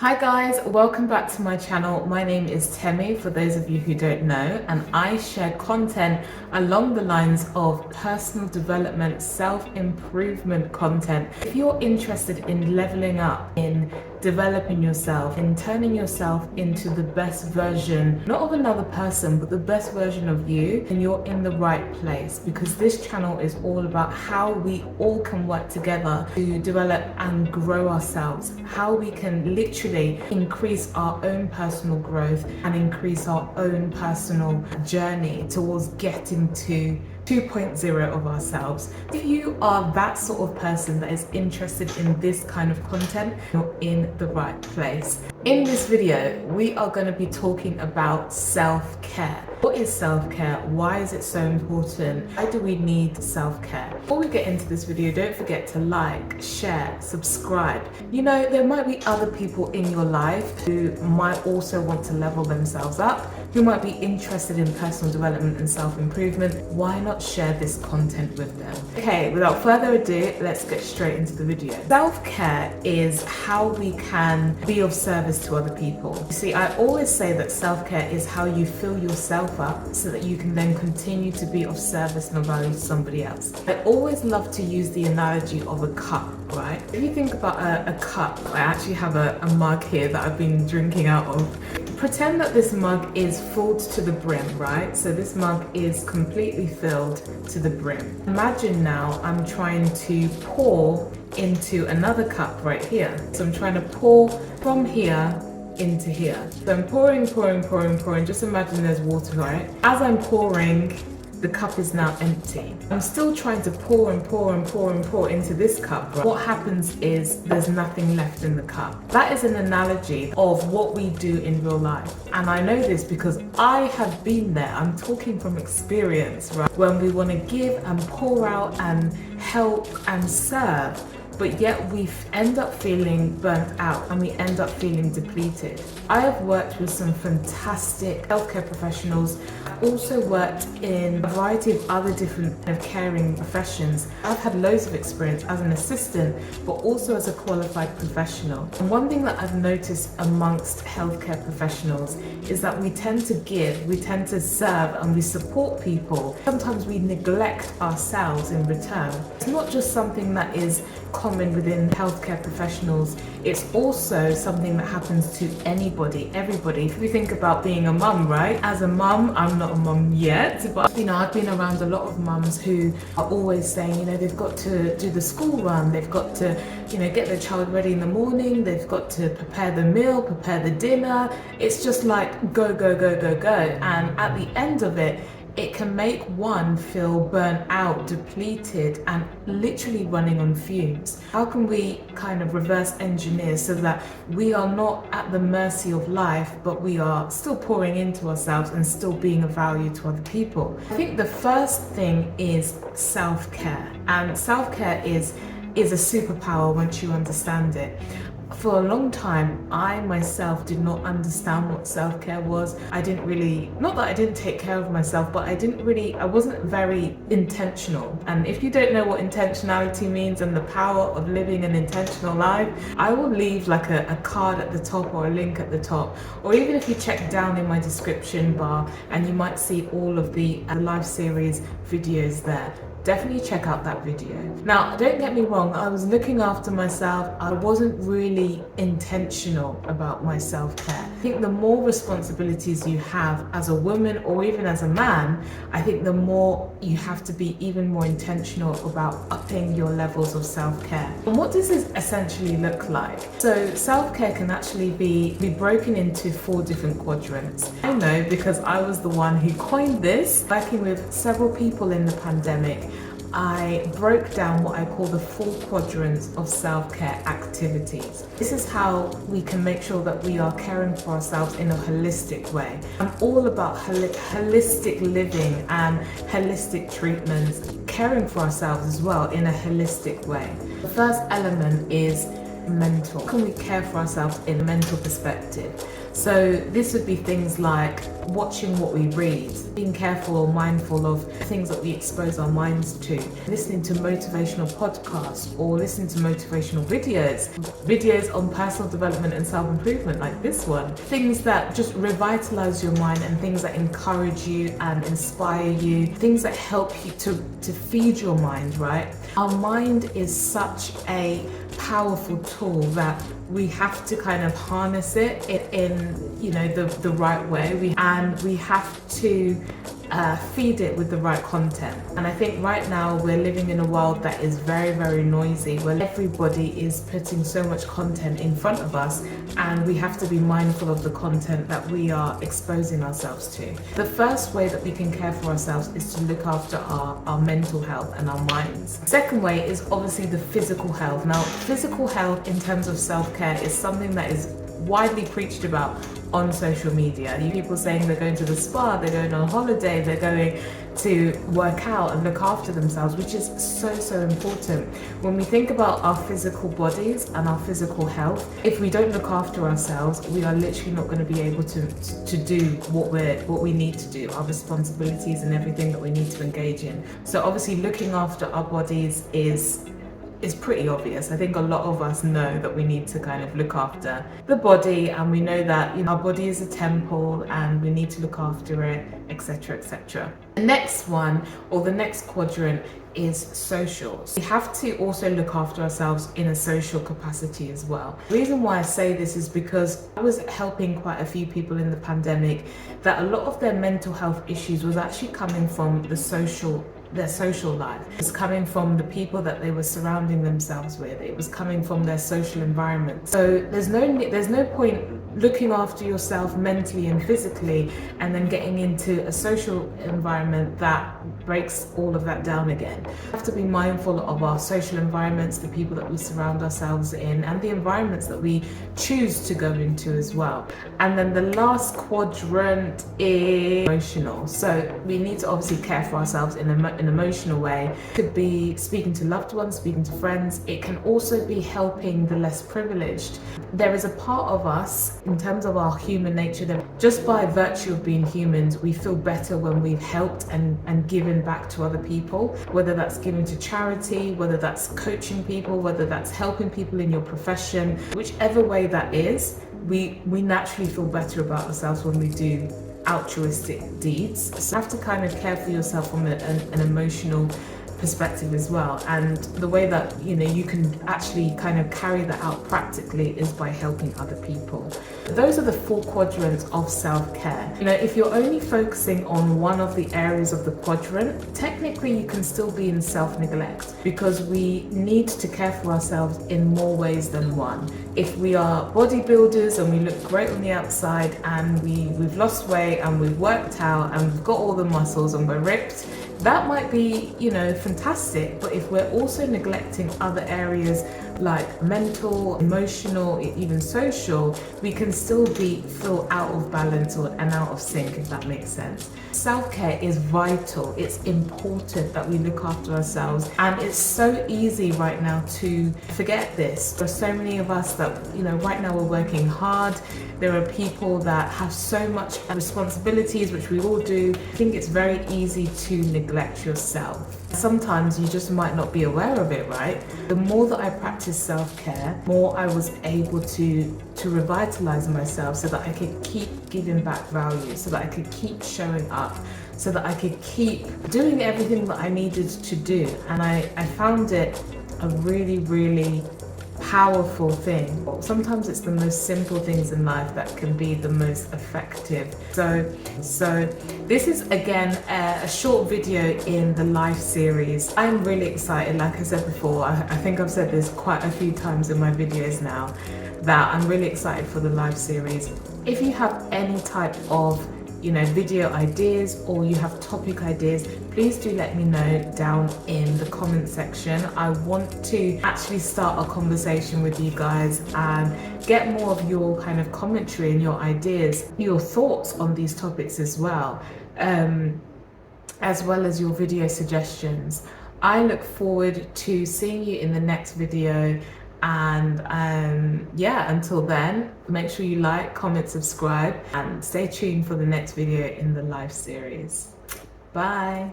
Hi guys, welcome back to my channel. My name is Temi, for those of you who don't know, and I share content along the lines of personal development, self-improvement content. If you're interested in leveling up, in developing yourself, in turning yourself into the best version, not of another person, but the best version of you, then you're in the right place, because this channel is all about how we all can work together to develop and grow ourselves, how we can literally increase our own personal growth and increase our own personal journey towards getting to 2.0 of ourselves. If you are that sort of person that is interested in this kind of content, you're in the right place. In this video, we are going to be talking about self-care. What is self-care? Why is it so important? Why do we need self-care? Before we get into this video, don't forget to like, share, subscribe. You know, there might be other people in your life who might also want to level themselves up, who might be interested in personal development and self-improvement. Why not share this content with them? Okay, without further ado, let's get straight into the video. Self-care is how we can be of service to other people. You see, I always say that self-care is how you fill yourself up so that you can then continue to be of service and of value to somebody else. I always love to use the analogy of a cup, right? If you think about a cup, I actually have a mug here that I've been drinking out of. Pretend that this mug is full to the brim, right? So this mug is completely filled to the brim. Imagine now I'm trying to pour into another cup right here. So I'm trying to pour from here into here. So I'm pouring. Just imagine there's water, right? As I'm pouring, the cup is now empty. I'm still trying to pour into this cup. Right? What happens is there's nothing left in the cup. That is an analogy of what we do in real life. And I know this because I have been there. I'm talking from experience, right? When we want to give and pour out and help and serve, but yet we end up feeling burnt out and we end up feeling depleted. I have worked with some fantastic healthcare professionals. I've also worked in a variety of other different kind of caring professions. I've had loads of experience as an assistant, but also as a qualified professional. And one thing that I've noticed amongst healthcare professionals is that we tend to give, we tend to serve, and we support people. Sometimes we neglect ourselves in return. It's not just something that is common within healthcare professionals, it's also something that happens to anybody, everybody. If we think about being a mum, right? As a mum, I'm not a mum yet, but you know, I've been around a lot of mums who are always saying, you know, they've got to do the school run, they've got to, you know, get their child ready in the morning, they've got to prepare the meal, prepare the dinner. It's just like go. And at the end of it, it can make one feel burnt out, depleted, and literally running on fumes. How can we kind of reverse engineer so that we are not at the mercy of life, but we are still pouring into ourselves and still being of value to other people? I think the first thing is self-care, and self-care is a superpower once you understand it. For a long time, I myself did not understand what self-care was. I didn't really, not that I didn't take care of myself, but I wasn't very intentional. And if you don't know what intentionality means and the power of living an intentional life, I will leave like a card at the top or a link at the top. Or even if you check down in my description bar, and you might see all of the live series videos there. Definitely check out that video. Now, don't get me wrong, I was looking after myself. I wasn't really intentional about my self-care. I think the more responsibilities you have as a woman or even as a man, I think the more you have to be even more intentional about upping your levels of self-care. And what does this essentially look like? So self-care can actually be broken into 4 different quadrants. I know because I was the one who coined this, working with several people in the pandemic. I broke down what I call the 4 quadrants of self-care activities. This is how we can make sure that we are caring for ourselves in a holistic way. I'm all about holistic living and holistic treatments, caring for ourselves as well in a holistic way. The first element is mental. How can we care for ourselves in a mental perspective? So this would be things like watching what we read, being careful or mindful of things that we expose our minds to, listening to motivational podcasts or listening to motivational videos on personal development and self-improvement like this one. Things that just revitalize your mind and things that encourage you and inspire you, things that help you to feed your mind, right? Our mind is such a powerful tool that we have to kind of harness it in the right way. We have to feed it with the right content. And I think right now we're living in a world that is very, very noisy, where everybody is putting so much content in front of us, and we have to be mindful of the content that we are exposing ourselves to. The first way that we can care for ourselves is to look after our mental health and our minds. Second way is obviously the physical health. Now, physical health in terms of self-care is something that is widely preached about on social media. You people saying they're going to the spa, they're going on holiday, they're going to work out and look after themselves, which is so important. When we think about our physical bodies and our physical health, if we don't look after ourselves, we are literally not going to be able to do what we need to do, our responsibilities and everything that we need to engage in. So obviously looking after our bodies is pretty obvious. I think a lot of us know that we need to kind of look after the body, and we know that our body is a temple and we need to look after it, etc., etc. The next one, or the next quadrant, is social. We have to also look after ourselves in a social capacity as well. The reason why I say this is because I was helping quite a few people in the pandemic that a lot of their mental health issues was actually coming from their social life. It was coming from the people that they were surrounding themselves with. It was coming from their social environment. So there's no point looking after yourself mentally and physically and then getting into a social environment that breaks all of that down again. We have to be mindful of our social environments, the people that we surround ourselves in, and the environments that we choose to go into as well. And then the last quadrant is emotional. So we need to obviously care for ourselves in an emotional way. It could be speaking to loved ones, speaking to friends. It can also be helping the less privileged. There is a part of us, in terms of our human nature, that just by virtue of being humans, we feel better when we've helped and given back to other people, whether that's giving to charity, whether that's coaching people, whether that's helping people in your profession, whichever way that is, we naturally feel better about ourselves when we do altruistic deeds. So you have to kind of care for yourself from an emotional perspective as well, and the way that you can actually kind of carry that out practically is by helping other people. Those are the 4 quadrants of self-care. If you're only focusing on one of the areas of the quadrant, technically you can still be in self-neglect, because we need to care for ourselves in more ways than one. If we are bodybuilders and we look great on the outside and we've lost weight and we've worked out and we've got all the muscles and we're ripped, that might be, fantastic. But if we're also neglecting other areas like mental, emotional, even social, we can still feel out of balance and out of sync, if that makes sense. Self-care is vital. It's important that we look after ourselves, and it's so easy right now to forget this. There are so many of us that, right now we're working hard. There are people that have so much responsibilities, which we all do. I think it's very easy to neglect yourself. Sometimes you just might not be aware of it, right? The more that I practice self-care, more I was able to revitalize myself so that I could keep giving back value, so that I could keep showing up, so that I could keep doing everything that I needed to do. And I found it a really, really powerful thing. Sometimes it's the most simple things in life that can be the most effective. So this is again a short video in the life series. I'm really excited. Like I said before, I think I've said this quite a few times in my videos now, that I'm really excited for the live series. If you have any type of video ideas, or you have topic ideas, please do let me know down in the comment section. I want to actually start a conversation with you guys and get more of your kind of commentary and your ideas, your thoughts on these topics as well as your video suggestions. I look forward to seeing you in the next video. And yeah, until then, make sure you like, comment, subscribe, and stay tuned for the next video in the live series. Bye.